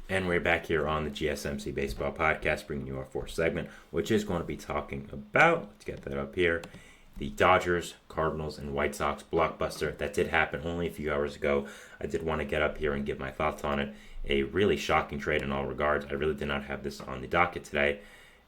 And we're back here on the GSMC Baseball Podcast, bringing you our fourth segment, which is going to be talking about, let's get that up here, the Dodgers, Cardinals, and White Sox blockbuster. That did happen only a few hours ago. I did want to get up here and give my thoughts on it. A really shocking trade in all regards. I really did not have this on the docket today,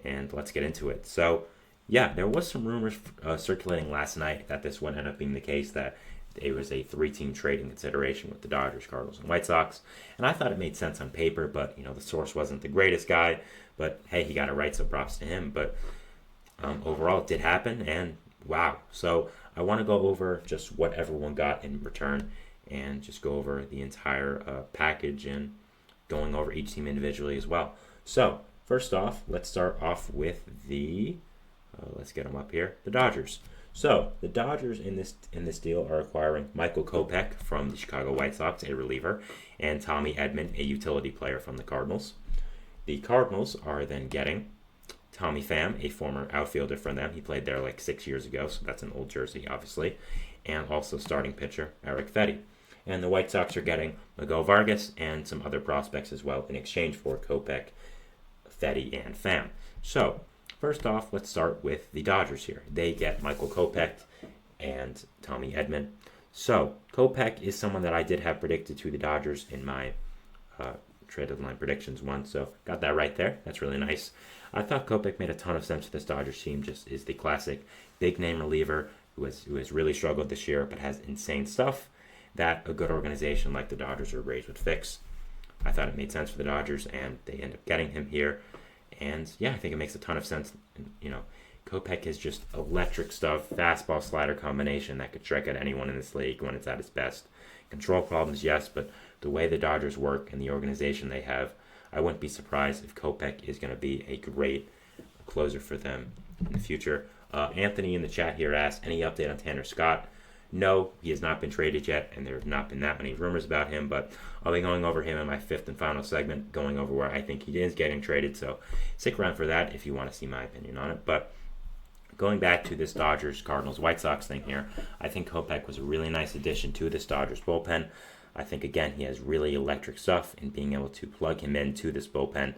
and let's get into it. So, yeah, there was some rumors circulating last night that this would end up being the case, that it was a three-team trade in consideration with the Dodgers, Cardinals, and White Sox. And I thought it made sense on paper, but, the source wasn't the greatest guy. But, hey, he got it right, so props to him. But overall, it did happen, and wow. So I want to go over just what everyone got in return and just go over the entire package and going over each team individually as well. So, first off, let's start off with let's get them up here, the Dodgers. So the Dodgers in this deal are acquiring Michael Kopech from the Chicago White Sox, a reliever, and Tommy Edman, a utility player from the Cardinals. The Cardinals are then getting Tommy Pham, a former outfielder from them. He played there like 6 years ago, so that's an old jersey, obviously, and also starting pitcher Eric Fedde. And the White Sox are getting Miguel Vargas and some other prospects as well in exchange for Kopech, Fedde, and Pham. So first off, let's start with the Dodgers here. They get Michael Kopech and Tommy Edman. So, Kopech is someone that I did have predicted to the Dodgers in my trade deadline predictions one, so got that right there. That's really nice. I thought Kopech made a ton of sense for this Dodgers team, just is the classic big-name reliever who has really struggled this year but has insane stuff that a good organization like the Dodgers or Rays would fix. I thought it made sense for the Dodgers, and they end up getting him here. And yeah, I think it makes a ton of sense. Kopech is just electric stuff, fastball slider combination that could strike at anyone in this league when it's at its best. Control problems, yes, but the way the Dodgers work and the organization they have, I wouldn't be surprised if Kopech is going to be a great closer for them in the future. Anthony in the chat here asked, any update on Tanner Scott? No, he has not been traded yet, and there have not been that many rumors about him, but I'll be going over him in my fifth and final segment, going over where I think he is getting traded, so stick around for that if you want to see my opinion on it. But going back to this Dodgers, Cardinals, White Sox thing here, I think Kopech was a really nice addition to this Dodgers bullpen. I think, again, he has really electric stuff, and being able to plug him into this bullpen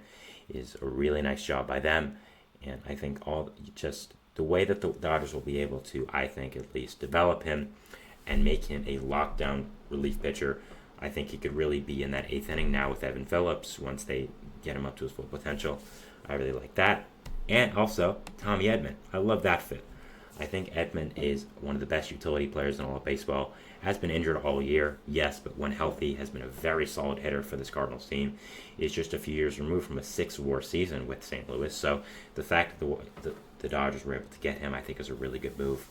is a really nice job by them, and I think the way that the Dodgers will be able to, I think at least, develop him and make him a lockdown relief pitcher. I think he could really be in that eighth inning now with Evan Phillips once they get him up to his full potential. I really like that. And also, Tommy Edman. I love that fit. I think Edman is one of the best utility players in all of baseball. Has been injured all year, yes, but when healthy, has been a very solid hitter for this Cardinals team. Is just a few years removed from a 6-WAR season with St. Louis. So the fact that the Dodgers were able to get him, I think, is a really good move.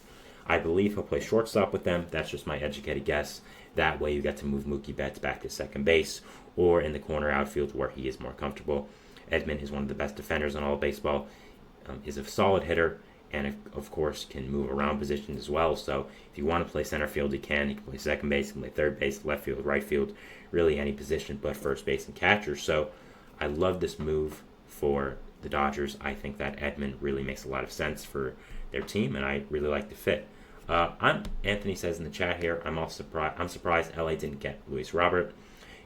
I believe he'll play shortstop with them. That's just my educated guess. That way you get to move Mookie Betts back to second base or in the corner outfield where he is more comfortable. Edman is one of the best defenders in all of baseball, is a solid hitter, and of course can move around positions as well. So if you want to play center field, he can. He can play second base, he can play third base, left field, right field, really any position but first base and catcher. So I love this move for the Dodgers. I think that Edman really makes a lot of sense for their team, and I really like the fit. Anthony says in the chat here, I'm surprised LA didn't get Luis Robert.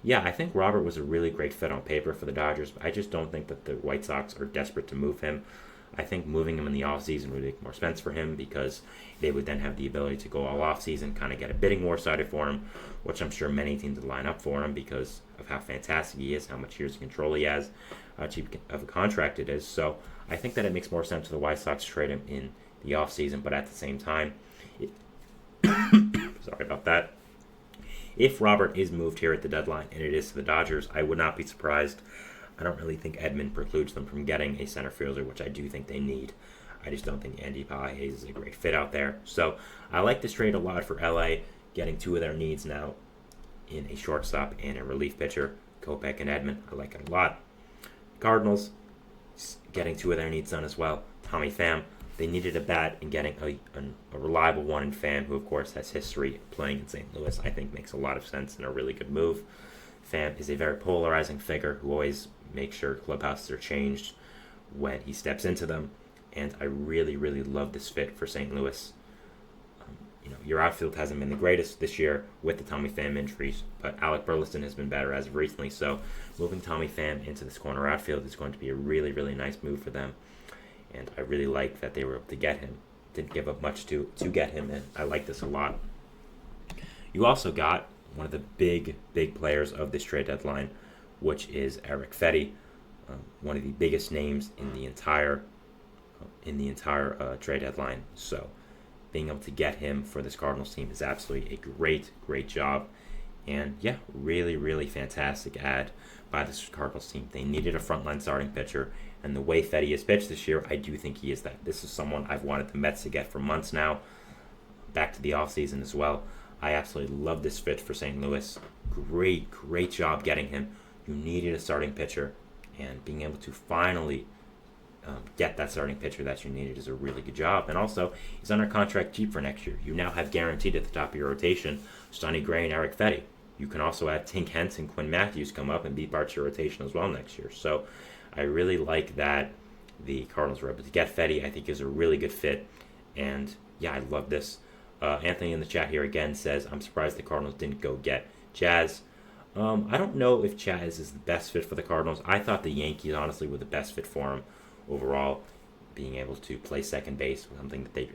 Yeah, I think Robert was a really great fit on paper for the Dodgers, but I just don't think that the White Sox are desperate to move him. I think moving him in the offseason would make more sense for him because they would then have the ability to go all offseason, kind of get a bidding war started for him, which I'm sure many teams would line up for him because of how fantastic he is, how much years of control he has, how cheap of a contract it is. So I think that it makes more sense for the White Sox to trade him in the offseason, but at the same time, sorry about that. If Robert is moved here at the deadline, and it is to the Dodgers, I would not be surprised. I don't really think Edman precludes them from getting a center fielder, which I do think they need. I just don't think Andy Hayes is a great fit out there. So I like this trade a lot for LA, getting two of their needs now in a shortstop and a relief pitcher, Kopech and Edman. I like it a lot. Cardinals, getting two of their needs done as well. Tommy Pham, they needed a bat, and getting a reliable one in Pham, who of course has history playing in St. Louis, I think makes a lot of sense and a really good move. Pham is a very polarizing figure who always makes sure clubhouses are changed when he steps into them, and I really, really love this fit for St. Louis. your outfield hasn't been the greatest this year with the Tommy Pham injuries, but Alec Burleson has been better as of recently. So moving Tommy Pham into this corner outfield is going to be a really, really nice move for them. And I really like that they were able to get him. Didn't give up much to get him, and I like this a lot. You also got one of the big players of this trade deadline, which is Eric Fetty, one of the biggest names in the entire trade deadline. So being able to get him for this Cardinals team is absolutely a great job. And yeah, really fantastic ad by this Cardinals team. They needed a frontline starting pitcher, and the way Fetty has pitched this year, I do think he is that. This is someone I've wanted the Mets to get for months now, back to the offseason as well. I absolutely love this fit for St. Louis. Great job getting him. You needed a starting pitcher, and being able to finally get that starting pitcher that you needed is a really good job. And also, he's under contract cheap for next year. You now have guaranteed at the top of your rotation Sonny Gray and Eric Fetty. You can also add Tink Hence and Quinn Matthews come up and be part of your rotation as well next year. So I really like that the Cardinals were able to get Fetty. I think is a really good fit. And yeah, I love this. Anthony in the chat here again says, I'm surprised the Cardinals didn't go get Jazz. I don't know if Jazz is the best fit for the Cardinals. I thought the Yankees honestly were the best fit for him overall, being able to play second base, something that they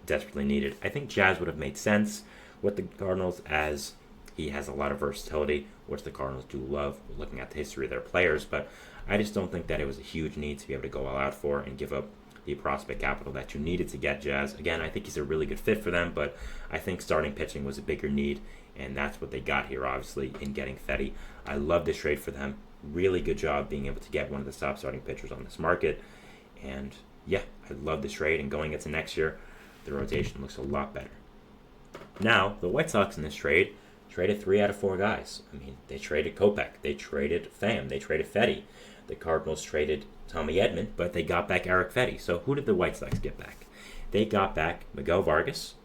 desperately needed. I think Jazz would have made sense with the Cardinals, as he has a lot of versatility, which the Cardinals do love, looking at the history of their players, but I just don't think that it was a huge need to be able to go all out for and give up the prospect capital that you needed to get Jazz. Again, I think he's a really good fit for them, but I think starting pitching was a bigger need, and that's what they got here, obviously, in getting Fetty. I love this trade for them. Really good job being able to get one of the top starting pitchers on this market. And yeah, I love this trade, and going into next year, the rotation looks a lot better. Now, the White Sox in this trade traded 3 out of 4 guys. I mean, they traded Kopech, they traded Pham, they traded Fetty. The Cardinals traded Tommy Edman, but they got back Eric Fetty. So who did the White Sox get back? They got back Miguel Vargas.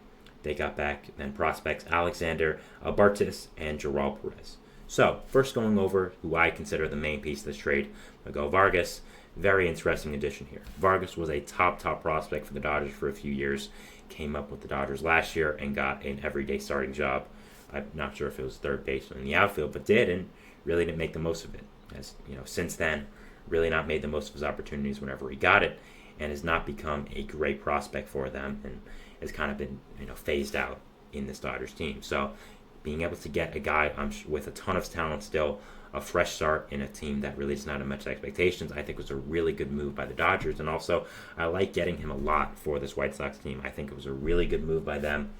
They got back then prospects Alexander Albertis and Joral Perez. So first going over who I consider the main piece of this trade, Miguel Vargas. Very interesting addition here. Vargas was a top prospect for the Dodgers for a few years. Came up with the Dodgers last year and got an everyday starting job. I'm not sure if it was third baseman in the outfield, but did, and really didn't make the most of it. As since then, really not made the most of his opportunities whenever he got it, and has not become a great prospect for them, and has kind of been phased out in this Dodgers team. So being able to get a guy with a ton of talent still, a fresh start in a team that really does not have much expectations, I think was a really good move by the Dodgers. And also, I like getting him a lot for this White Sox team. I think it was a really good move by them.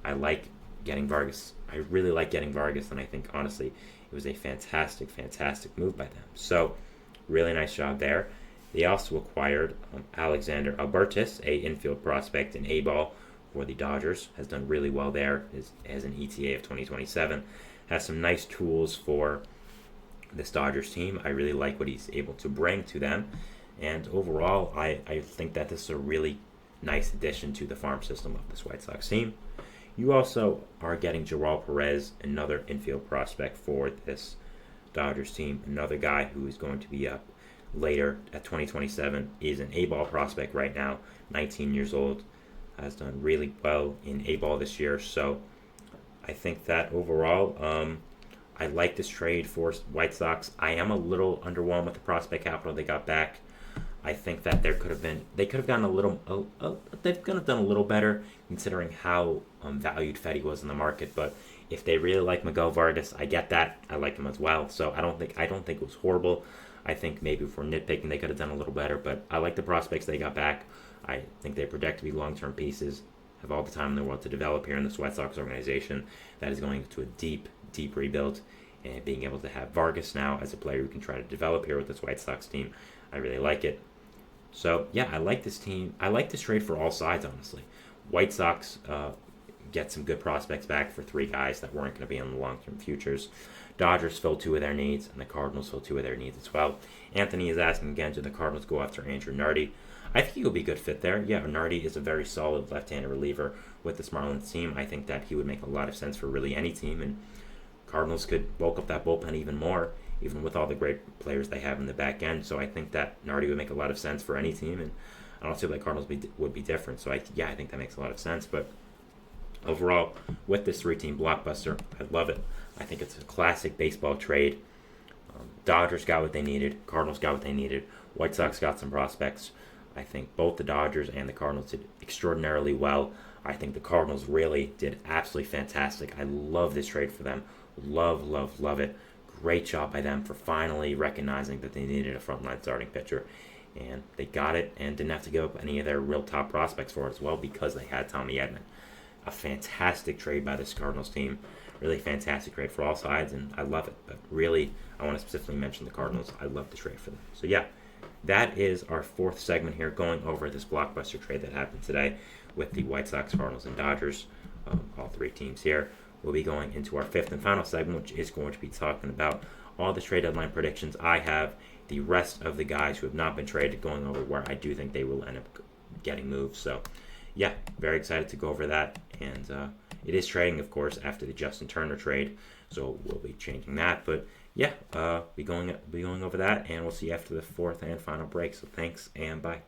I like getting Vargas. I really like getting Vargas, and I think, honestly, it was a fantastic move by them. So, really nice job there. They also acquired Alexander Albertis, a infield prospect in A-ball for the Dodgers. Has done really well there. Has an ETA of 2027. Has some nice tools for this Dodgers team. I really like what he's able to bring to them. And overall, I think that this is a really nice addition to the farm system of this White Sox team. You also are getting Joral Perez, another infield prospect for this Dodgers team. Another guy who is going to be up later at 2027, is an A-ball prospect right now, 19 years old. Has done really well in A-ball this year. So I think that overall, I like this trade for White Sox. I am a little underwhelmed with the prospect capital they got back. I think that they could have done a little better considering how valued Fetty was in the market. But if they really like Miguel Vargas, I get that. I like him as well. So I don't think it was horrible. I think maybe if we're nitpicking, they could have done a little better. But I like the prospects they got back. I think they project to be long-term pieces. Have all the time in the world to develop here in this White Sox organization that is going to a deep rebuild. And being able to have Vargas now as a player who can try to develop here with this White Sox team, I really like it. So, yeah, I like this team. I like this trade for all sides, honestly. White Sox get some good prospects back for 3 guys that weren't going to be in the long-term futures. Dodgers fill 2 of their needs, and the Cardinals fill 2 of their needs as well. Anthony is asking again, do the Cardinals go after Andrew Nardi? I think he'll be a good fit there. Yeah, Nardi is a very solid left-handed reliever with this Marlins team. I think that he would make a lot of sense for really any team, and Cardinals could bulk up that bullpen even more, even with all the great players they have in the back end. So I think that Nardi would make a lot of sense for any team, and I don't see why Cardinals would be different. So I think that makes a lot of sense. But Overall, with this 3-team blockbuster, I love it. I think it's a classic baseball trade. Dodgers got what they needed. Cardinals got what they needed. White Sox got some prospects. I think both the Dodgers and the Cardinals did extraordinarily well. I think the Cardinals really did absolutely fantastic. I love this trade for them. Love, love, love it. Great job by them for finally recognizing that they needed a frontline starting pitcher. And they got it and didn't have to give up any of their real top prospects for it as well because they had Tommy Edman. A fantastic trade by this Cardinals team. Really fantastic trade for all sides, and I love it. But really, I want to specifically mention the Cardinals. I love the trade for them. So yeah, that is our fourth segment here, going over this blockbuster trade that happened today with the White Sox, Cardinals, and Dodgers, all 3 teams here. We'll be going into our fifth and final segment, which is going to be talking about all the trade deadline predictions I have, the rest of the guys who have not been traded, going over where I do think they will end up getting moved. So yeah, very excited to go over that. And it is trading, of course, after the Justin Turner trade, so we'll be changing that. But yeah, be going over that, and we'll see you after the fourth and final break. So thanks, and bye.